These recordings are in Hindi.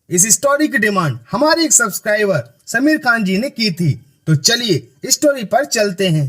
इस स्टोरी की डिमांड हमारे एक सब्सक्राइबर समीर खान जी ने की थी, तो चलिए स्टोरी पर चलते हैं।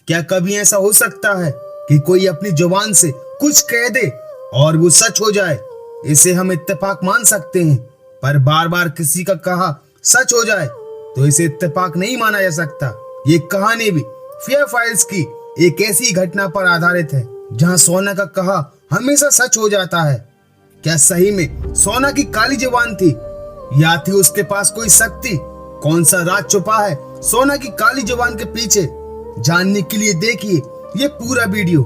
क्या कभी ऐसा हो सकता है कि कोई अपनी जुबान से कुछ कह दे और वो सच हो जाए? इसे हम इत्तेफाक मान सकते हैं, पर बार बार किसी का कहा सच हो जाए तो इसे इत्तेफाक नहीं माना जा सकता। ये कहानी भी फेयर फाइल्स की एक ऐसी घटना पर आधारित है जहां सोना का कहा हमेशा सच हो जाता है। क्या सही में सोना की काली जुबान थी या थी उसके पास कोई शक्ति? कौन सा राज छुपा है सोना की काली जुबान के पीछे? जानने के लिए देखिए ये पूरा वीडियो।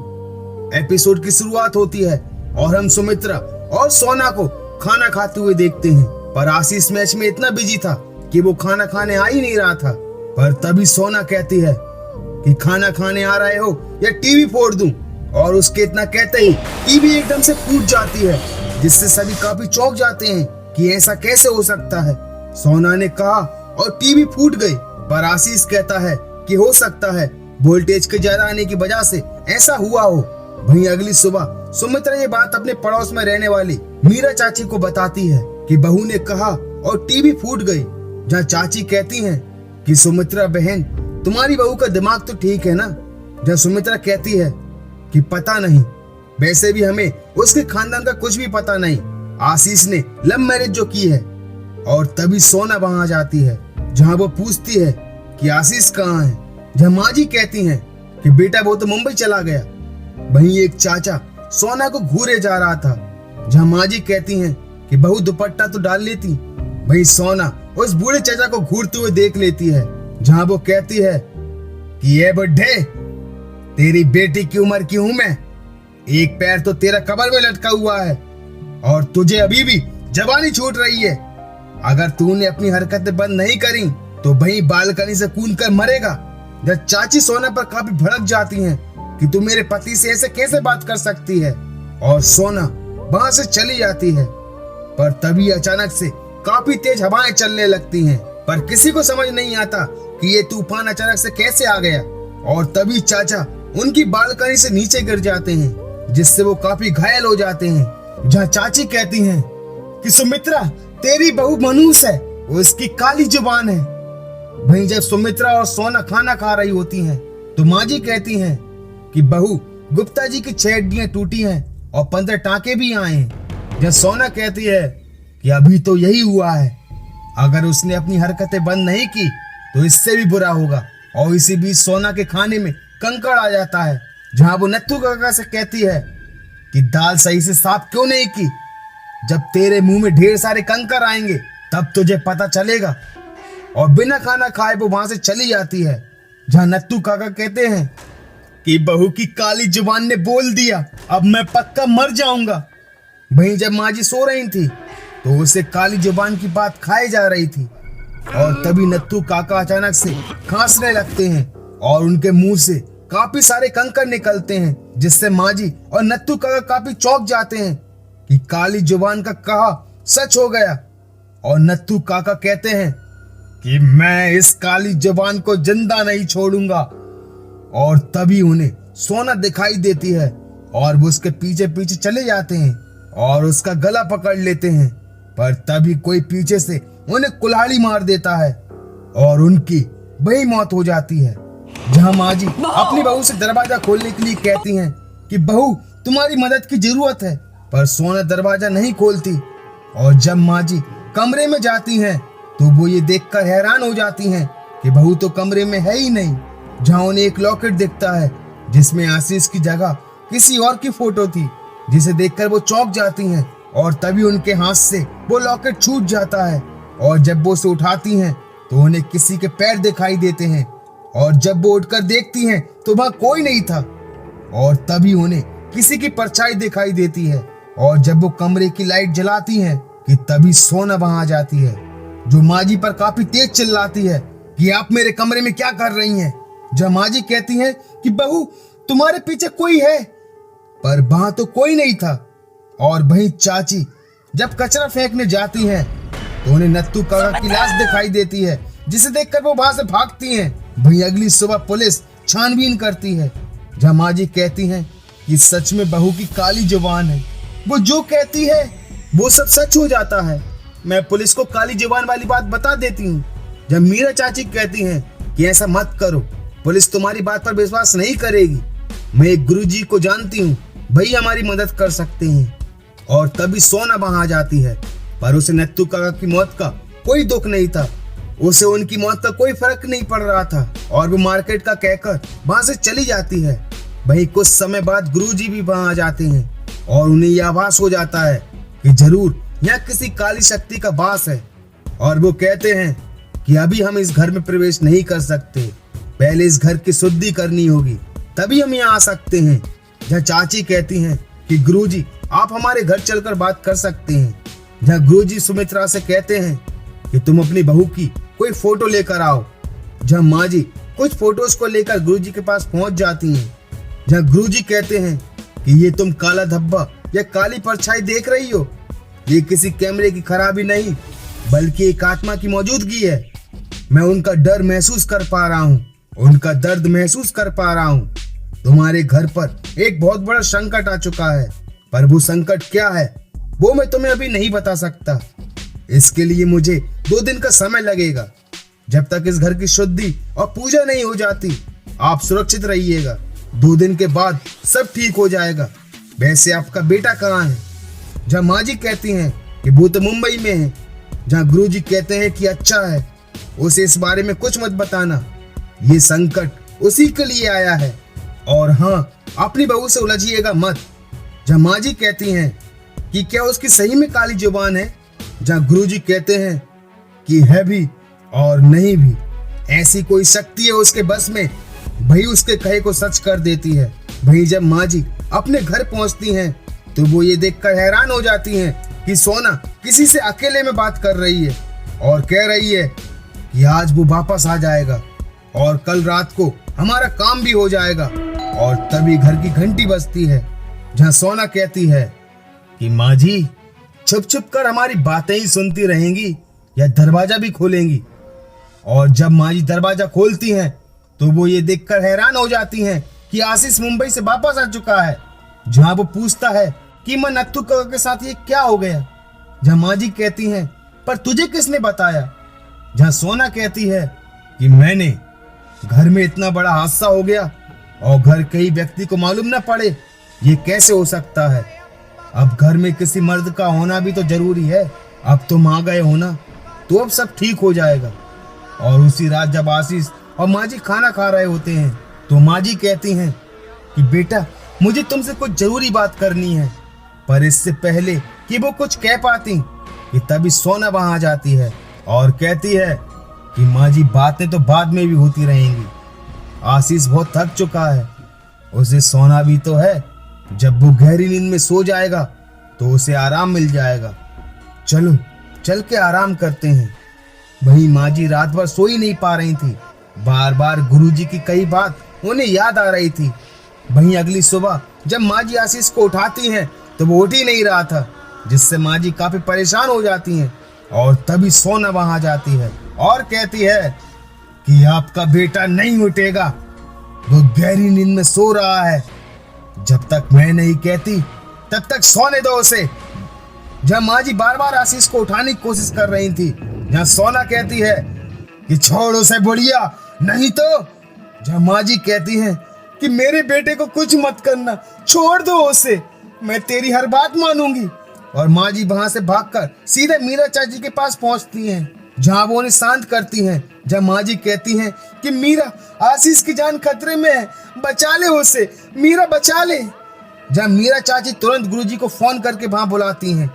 एपिसोड की शुरुआत होती है और हम सुमित्रा और सोना को खाना खाते हुए देखते हैं, पर आशीष मैच में इतना बिजी था कि वो खाना खाने आ ही नहीं रहा था। पर तभी सोना कहती है कि खाना खाने आ रहे हो या टीवी फोड़ दूं, और उसके इतना कहते ही टीवी एकदम से फूट जाती है, जिससे सभी काफी चौंक जाते हैं कि ऐसा कैसे हो सकता है। सोना ने कहा और टीवी फूट गई, पर आशीष कहता है कि हो सकता है वोल्टेज के ज्यादा आने की वजह से ऐसा हुआ हो। वहीं अगली सुबह सुमित्रा ये बात अपने पड़ोस में रहने वाली मीरा चाची को बताती है कि बहू ने कहा और टीवी फूट गई। जहाँ चाची कहती हैं कि सुमित्रा बहन, तुम्हारी बहू का दिमाग तो ठीक है ना? जहाँ सुमित्रा कहती है कि पता नहीं, वैसे भी हमें उसके खानदान का कुछ भी पता नहीं, आशीष ने लव मैरिज जो की है। और तभी सोना वहां आ जाती है जहां वो पूछती है कि आशीष कहाँ है। जहां माँ जी कहती हैं कि बेटा वो तो मुंबई चला गया। वहीं एक चाचा सोना को घूरे जा रहा था, जहां माँ जी कहती हैं कि बहू दुपट्टा तो डाल लेती। वहीं सोना उस बूढ़े चाचा को घूरते हुए देख लेती है, जहां वो कहती है कि ये बुड्ढे, तेरी बेटी की उम्र की हूं मैं, एक पैर तो तेरा कमर में लटका हुआ है और तुझे अभी भी जवानी छूट रही है। अगर तूने अपनी हरकतें बंद नहीं करी तो वहीं बालकनी से कूद कर मरेगा। जब चाची सोना पर काफी भड़क जाती हैं कि तू मेरे पति से ऐसे कैसे बात कर सकती है, और सोना वहां से चली जाती है। पर तभी अचानक से काफी तेज हवाएं चलने लगती हैं, पर किसी को समझ नहीं आता कि ये तूफान अचानक से कैसे आ गया। और तभी चाचा उनकी बालकनी से नीचे गिर जाते हैं, जिससे वो काफी घायल हो जाते हैं। जहाँ चाची कहती हैं कि सुमित्रा, तेरी बहू मनहूस है, उसकी काली जुबान है। वहीं जब सुमित्रा और सोना खाना खा रही होती हैं तो माँ जी कहती हैं कि बहू, गुप्ता जी की 6 हड्डियां टूटी हैं और 15 टांके भी आए हैं। जब सोना कहती है कि अभी तो यही हुआ है, अगर उसने अपनी हरकतें बंद नहीं की तो इससे भी बुरा होगा। और इसी बीच सोना के खाने में कंकड़ आ जाता है, जहां वो नत्थू काका से कहती है कि दाल सही से साफ क्यों नहीं की? जब तेरे मुंह में ढेर सारे कंकड़ आएंगे तब तुझे पता चलेगा। और बिना खाना खाए वो वहां से चली जाती है, जहां नत्थू काका कहते हैं कि बहू की काली जुबान ने बोल दिया, अब मैं पक्का मर जाऊंगा। वहीं जब माँ जी सो रही थी तो उसे काली जुबान की बात खाई जा रही थी, और तभी नत्थू काका अचानक से खांसने लगते हैं और उनके मुंह से काफी सारे कंकड़ निकलते हैं, जिससे माँ जी और नत्थू काका काफी चौंक जाते हैं कि काली जुबान का कहा सच हो गया। और नत्थू काका कहते हैं कि मैं इस काली जुबान को जिंदा नहीं छोड़ूंगा। और तभी उन्हें सोना दिखाई देती है और वो उसके पीछे पीछे चले जाते हैं और उसका गला पकड़ लेते हैं। पर तभी कोई पीछे से उन्हें कुल्हाड़ी मार देता है और उनकी वही मौत हो जाती है। जहां माँ जी अपनी बहू से दरवाजा खोलने के लिए कहती हैं कि बहू, तुम्हारी मदद की जरूरत है, पर सोना दरवाजा नहीं खोलती। और जब माँ जी कमरे में जाती हैं तो वो ये देखकर हैरान हो जाती हैं कि बहू तो कमरे में है ही नहीं। जहां उन्हें एक लॉकेट दिखता है जिसमें आशीष की जगह किसी और की फोटो थी, जिसे देखकर वो चौंक जाती हैं। और तभी उनके हाथ से वो लॉकेट छूट जाता है, और जब वो उसे उठाती हैं तो उन्हें किसी के पैर दिखाई देते हैं। और जब वो उठकर देखती हैं तो वहां कोई नहीं था, और तभी उन्हें किसी की परछाई दिखाई देती है। और जब वो कमरे की लाइट जलाती हैं कि तभी सोना वहां आ जाती है, जो माँ जी पर काफी तेज चिल्लाती है कि आप मेरे कमरे में क्या कर रही हैं। जब माँ जी कहती हैं कि बहू, तुम्हारे पीछे कोई है, पर वहां तो कोई नहीं था। और वहीं चाची जब कचरा फेंकने जाती हैं तो उन्हें नत्थू काका की लाश दिखाई देती है, जिसे देखकर वो वहां से भागती हैं। वहीं अगली सुबह पुलिस छानबीन करती है, जहां माँ जी कहती हैं कि सच में बहू की काली जुबान है, वो जो कहती है वो सब सच हो जाता है। मैं पुलिस को काली जुबान वाली बात बता देती हूँ। जब मीरा चाची कहती हैं कि ऐसा मत करो, पुलिस तुम्हारी बात पर विश्वास नहीं करेगी। मैं एक गुरुजी को जानती हूँ, वही हमारी मदद कर सकते हैं। और तभी सोना वहां आ जाती है, पर उसे नत्थू काका की मौत का कोई दुख नहीं था। उसे उनकी मौत का कोई फर्क नहीं पड़ रहा था और वो मार्केट का कहकर वहां से चली जाती है। वही कुछ समय बाद गुरुजी भी वहां आ जाते हैं और उन्हें यह आभास हो जाता है कि जरूर यहाँ किसी काली शक्ति का वास है। और वो कहते हैं कि अभी हम इस घर में प्रवेश नहीं कर सकते, पहले इस घर की शुद्धि करनी होगी, तभी हम यहाँ आ सकते हैं। जहाँ चाची कहती हैं कि गुरुजी आप हमारे घर चलकर बात कर सकते हैं। जहाँ गुरुजी सुमित्रा से कहते हैं कि तुम अपनी बहू की कोई फोटो लेकर आओ। जहाँ माँ जी कुछ फोटोज को लेकर गुरुजी के पास पहुंच जाती हैं। जहाँ गुरुजी कहते हैं कि ये तुम काला धब्बा या काली परछाई देख रही हो, ये किसी कैमरे की खराबी नहीं बल्कि एक आत्मा की मौजूदगी है। मैं उनका डर महसूस कर पा रहा हूँ, उनका दर्द महसूस कर पा रहा हूँ। तुम्हारे घर पर एक बहुत बड़ा संकट आ चुका है, पर वो संकट क्या है वो मैं तुम्हें अभी नहीं बता सकता। इसके लिए मुझे 2 दिन का समय लगेगा। जब तक इस घर की शुद्धि और पूजा नहीं हो जाती आप सुरक्षित रहिएगा। 2 दिन के बाद सब ठीक हो जाएगा। वैसे आपका बेटा कहाँ है? जहाँ माँ जी कहती हैं कि वो तो मुंबई में है। जहाँ गुरुजी कहते हैं कि अच्छा है, उसे इस बारे में कुछ मत बताना, ये संकट उसी के लिए आया है। और हाँ, अपनी बहू से उलझिएगा मत। जहाँ माँ जी कहती हैं कि क्या उसकी सही में काली जुबान है? जहाँ गुरुजी कहते हैं कि है भी और नहीं भी, ऐसी कोई शक्ति है उसके बस में, वही उसके कहे को सच कर देती है। वही जब माँ जी अपने घर पहुंचती हैं तो वो ये देखकर हैरान हो जाती हैं कि सोना किसी से अकेले में बात कर रही है और कह रही है कि आज वो वापस आ जाएगा और कल रात को हमारा काम भी हो जाएगा। और तभी घर की घंटी बजती है। जहाँ सोना कहती है कि माँ जी छुप छुप कर हमारी बातें ही सुनती रहेंगी या दरवाजा भी खोलेंगी। और जब माँ जी दरवाजा खोलती हैं तो वो ये देखकर हैरान हो जाती हैं कि आशीष मुंबई से वापस आ चुका है। जहाँ वो पूछता है कि माँ नत्थू काका के साथ ये क्या हो गया? जहाँ माँ जी कहती हैं पर तुझे किसने बताया? जहाँ सोना कहती है कि मैंने, घर में इतना बड़ा हादसा हो गया और घर कई व्यक्ति को मालूम न पड़े, ये कैसे हो सकता है? अब घर में किसी मर्द का होना भी तो जरूरी है। अब तुम आ गए हो ना, तो अब सब ठीक हो जाएगा। और उसी रात जब आशीष और माँ जी खाना खा रहे होते हैं तो माँ जी कहती हैं कि बेटा मुझे तुमसे कुछ जरूरी बात करनी है। पर इससे पहले कि वो कुछ कह पाती कि तभी सोना वहां आ जाती है और कहती है कि माँ जी बातें तो बाद में भी होती रहेंगी, आशीष बहुत थक चुका है, उसे सोना भी तो है। जब वो गहरी नींद में सो जाएगा तो उसे आराम मिल जाएगा। चलो चल के आराम करते हैं। वही माँ जी रात भर सो ही नहीं पा रही थी, बार बार गुरुजी की कई बात उन्हें याद आ रही थी। वहीं अगली सुबह जब माँ जी आशीष को उठाती हैं तो वो उठ ही नहीं रहा था, जिससे माँ जी काफी परेशान हो जाती हैं। और तभी सोना वहां आ जाती है और कहती है कि आपका बेटा नहीं उठेगा, वो गहरी नींद में सो रहा है। जब तक मैं नहीं कहती तब तक सोने दो उसे। जब माँ जी बार बार आशीष को उठाने की कोशिश कर रही थी, जहाँ सोना कहती है कि छोड़ उसे बुढ़िया, नहीं तो। जहाँ माँ जी कहती हैं कि मेरे बेटे को कुछ मत करना, छोड़ दो उसे, मैं तेरी हर बात मानूंगी। और माँ जी वहां से भागकर सीधे मीरा चाची के पास पहुंचती हैं, जहाँ वो उन्हें शांत करती हैं। जब माँ जी कहती हैं कि मीरा आशीष की जान खतरे में है, बचा ले उसे, मीरा बचा ले। जहाँ मीरा चाची तुरंत गुरुजी को फोन करके वहां बुलाती हैं।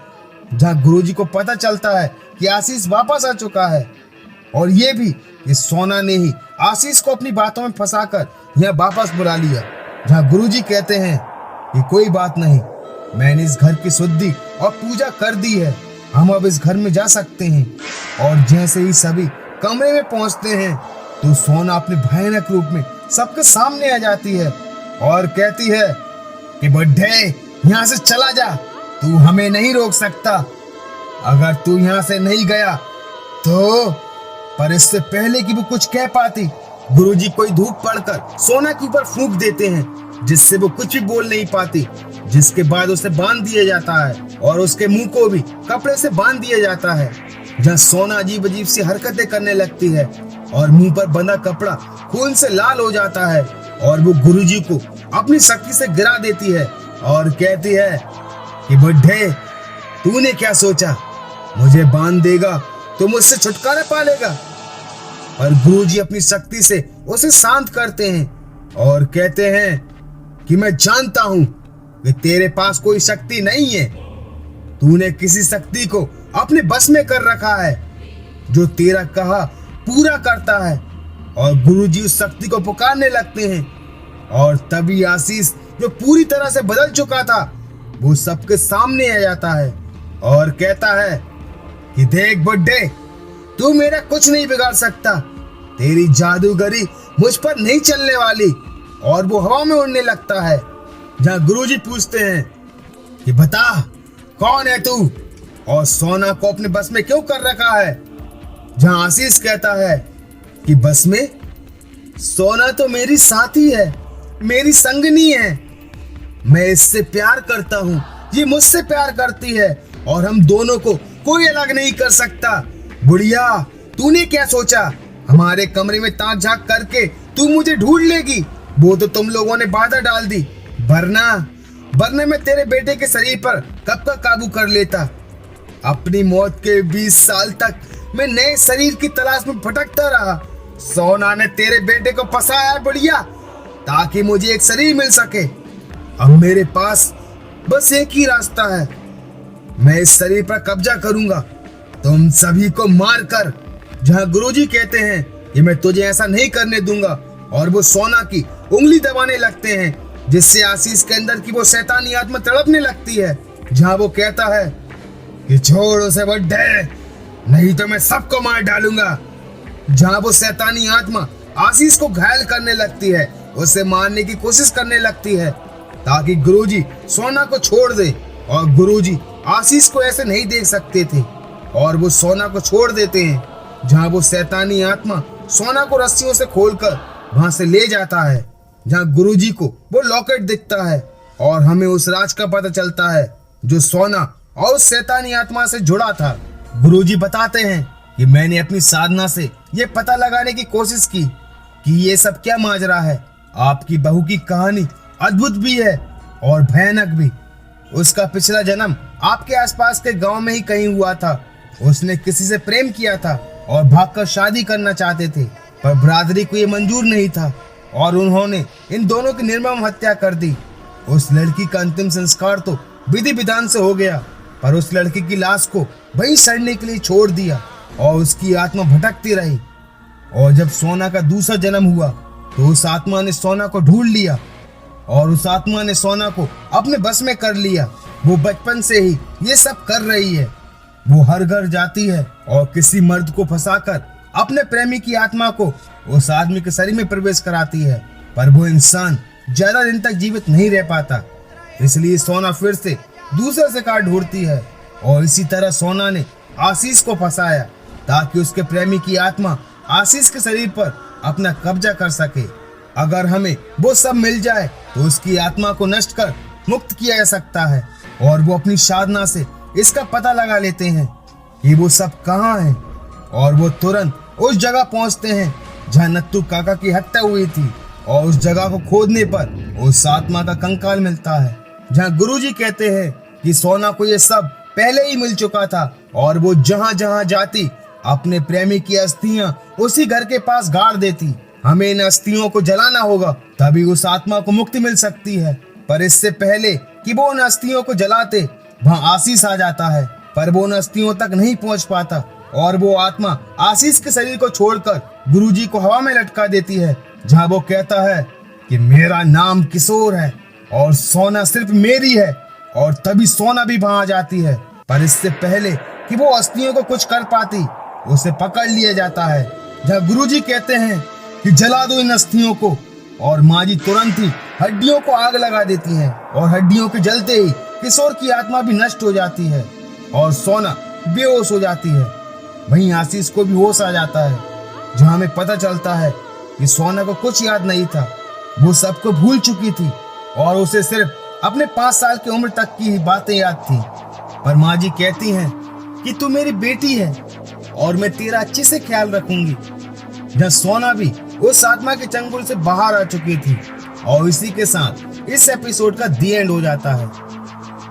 जहाँ गुरुजी को पता चलता है कि आशीष वापस आ चुका है और ये भी कि सोना ने ही आशीष को अपनी बातों में फंसाकर यहाँ वापस बुला लिया। जहाँ गुरुजी कहते हैं कि कोई बात नहीं, मैंने इस घर की शुद्धि और पूजा कर दी है, हम अब इस घर में जा सकते हैं। और जैसे ही सभी कमरे में पहुंचते हैं तो सोना अपने भयानक रूप में सबके सामने आ जाती है और कहती है कि बुड्ढे यहाँ से चला जा, तू हमें नहीं रोक सकता। अगर तू यहाँ से नहीं गया तो। पर इससे पहले कि वो कुछ कह पाती, गुरुजी कोई धूप पड़कर सोना के ऊपर फूंक देते हैं। जिससे वो कुछ भी बोल नहीं पाती, जिसके बाद उसे बांध दिया जाता है और उसके मुंह को भी कपड़े से बांध दिया जाता है। जहाँ सोना अजीब अजीब सी हरकतें करने लगती है और मुंह पर बंधा कपड़ा खून से लाल हो जाता है और वो गुरुजी को अपनी शक्ति से गिरा देती है और कहती है कि बुड्ढे, तूने क्या सोचा, मुझे बांध देगा तो मुझसे छुटकारा पा लेगा। पर गुरुजी अपनी शक्ति से उसे शांत करते हैं और कहते हैं कि मैं जानता हूं कि तेरे पास कोई शक्ति नहीं है, तूने किसी शक्ति को अपने बस में कर रखा है जो तेरा कहा पूरा करता है। और गुरुजी उस शक्ति को पुकारने लगते हैं और तभी आशीष, जो पूरी तरह से बदल चुका था, वो सबके सामने आ जाता है और कहता है कि देख बुड्ढे, तू मेरा कुछ नहीं बिगाड़ सकता, तेरी जादूगरी मुझ पर नहीं चलने वाली। और वो हवा में उड़ने लगता है। जहाँ गुरुजी पूछते हैं कि बता कौन है तू और सोना को अपने बस में क्यों कर रखा है। जहाँ आशीष कहता है कि बस में, सोना तो मेरी साथी है, मेरी संगनी है, मैं इससे प्यार करता हूँ, ये मुझसे प्यार करती है और हम दोनों को कोई अलग नहीं कर सकता। बुढ़िया, तूने क्या सोचा, हमारे कमरे में ताक झांक करके तू मुझे ढूंढ लेगी? वो तो तुम लोगों ने बाधा डाल दी, वरना मैं तेरे बेटे के शरीर पर कब का काबू कर लेता। अपनी मौत के 20 साल तक मैं नए शरीर की तलाश में भटकता रहा। सोना ने तेरे बेटे को फंसाया है बुढ़िया, ताकि मुझे एक शरीर मिल सके। अब मेरे पास बस एक ही रास्ता है, मैं इस शरीर पर कब्जा करूंगा, तुम सभी को मार कर। जहाँ गुरुजी कहते हैं कि मैं तुझे ऐसा नहीं करने दूंगा, और वो सोना की उंगली दबाने लगते हैं, जिससे आशीष के अंदर की वो शैतानी आत्मा तड़पने लगती है। जहाँ वो कहता है कि छोड़ उसे बुड्ढे, नहीं तो मैं सबको मार डालूंगा। जहाँ वो शैतानी आत्मा आशीष को घायल करने लगती है, उसे मारने की कोशिश करने लगती है ताकि गुरुजी सोना को छोड़ दे। और गुरुजी आशीष को ऐसे नहीं देख सकते थे और वो सोना को छोड़ देते हैं। जहाँ वो शैतानी आत्मा सोना को रस्सियों से खोलकर वहां से ले जाता है। जहाँ गुरुजी को वो लॉकेट दिखता है और हमें उस राज का पता चलता है जो सोना और उस शैतानी आत्मा से जुड़ा था। गुरुजी बताते हैं कि मैंने अपनी साधना से ये पता लगाने की कोशिश की कि ये सब क्या माजरा है। आपकी बहू की कहानी अद्भुत भी है और भयानक भी। उसका पिछला जन्म आपके आसपास के गांव में ही कहीं हुआ था। उसने किसी से प्रेम किया था और भागकर शादी करना चाहते थे, पर बरादरी को ये मंजूर नहीं था और उन्होंने इन दोनों की निर्मम हत्या कर दी। उस लड़की का अंतिम संस्कार तो विधि विधान से हो गया, पर उस लड़की की लाश को वहीं सड़ने के लिए छोड़ दिया और उसकी आत्मा भटकती रही। और जब सोना का दूसरा जन्म हुआ तो उस आत्मा ने सोना को ढूंढ लिया और उस आत्मा ने सोना को अपने बस में कर लिया। वो बचपन से ही ये सब कर रही है। वो हर घर जाती है और किसी मर्द को फंसाकर अपने प्रेमी की आत्मा को उस आदमी के शरीर में प्रवेश कराती है, पर वो इंसान ज्यादा दिन तक जीवित नहीं रह पाता। इसलिए सोना फिर से दूसरे शिकार ढूंढती है और इसी तरह सोना ने आशीष को फंसाया ताकि उसके प्रेमी की आत्मा आशीष के शरीर पर अपना कब्जा कर सके। अगर हमें वो सब मिल जाए तो उसकी आत्मा को नष्ट कर मुक्त किया जा सकता है। और वो अपनी साधना से इसका पता लगा लेते हैं कि वो सब कहाँ है और वो तुरंत उस जगह पहुंचते हैं जहाँ नत्थू काका की हत्या हुई थी। और उस जगह को खोदने पर उस आत्मा का कंकाल मिलता है। जहाँ गुरुजी कहते हैं कि सोना को ये सब पहले ही मिल चुका था और वो जहाँ जहाँ जाती अपने प्रेमी की अस्थियां उसी घर के पास गाड़ देती। हमें इन अस्थियों को जलाना होगा, तभी उस आत्मा को मुक्ति मिल सकती है। पर इससे पहले कि वो उन अस्थियों को जलाते, वहाँ आशीष आ जाता है, पर वो उन अस्थियों तक नहीं पहुँच पाता और वो आत्मा आशीष के शरीर को छोड़कर गुरुजी को हवा में लटका देती है। जहाँ वो कहता है कि मेरा नाम किशोर है और सोना सिर्फ मेरी है। और तभी सोना भी वहां आ जाती है, पर इससे पहले कि वो अस्थियों को कुछ कर पाती, उसे पकड़ लिया जाता है। जहाँ गुरुजी कहते हैं कि जला दो इन अस्थियों को, और माँ जी तुरंत ही हड्डियों को आग लगा देती है और हड्डियों के जलते ही किशोर की आत्मा भी नष्ट हो जाती है और सोना बेहोश हो जाती है। वहीं आशीष को भी होश आ जाता है। जहाँ हमें पता चलता है कि सोना को कुछ याद नहीं था, वो सबको भूल चुकी थी और उसे सिर्फ अपने 5 साल की उम्र तक की ही बातें याद थी। पर माँ जी कहती हैं कि तू मेरी बेटी है और मैं तेरा अच्छे से ख्याल रखूंगी। जहाँ सोना भी उस आत्मा के चंगुल से बाहर आ चुकी थी। और इसी के साथ इस एपिसोड का दी एंड हो जाता है।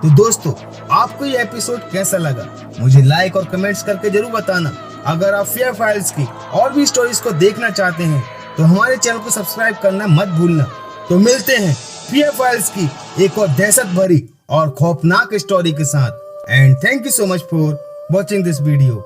तो दोस्तों, आपको ये एपिसोड कैसा लगा मुझे लाइक और कमेंट्स करके जरूर बताना। अगर आप फियर फाइल्स की और भी स्टोरीज को देखना चाहते हैं तो हमारे चैनल को सब्सक्राइब करना मत भूलना। तो मिलते हैं फियर फाइल्स की एक और दहशत भरी और खौफनाक स्टोरी के साथ। And thank you so much for watching this video.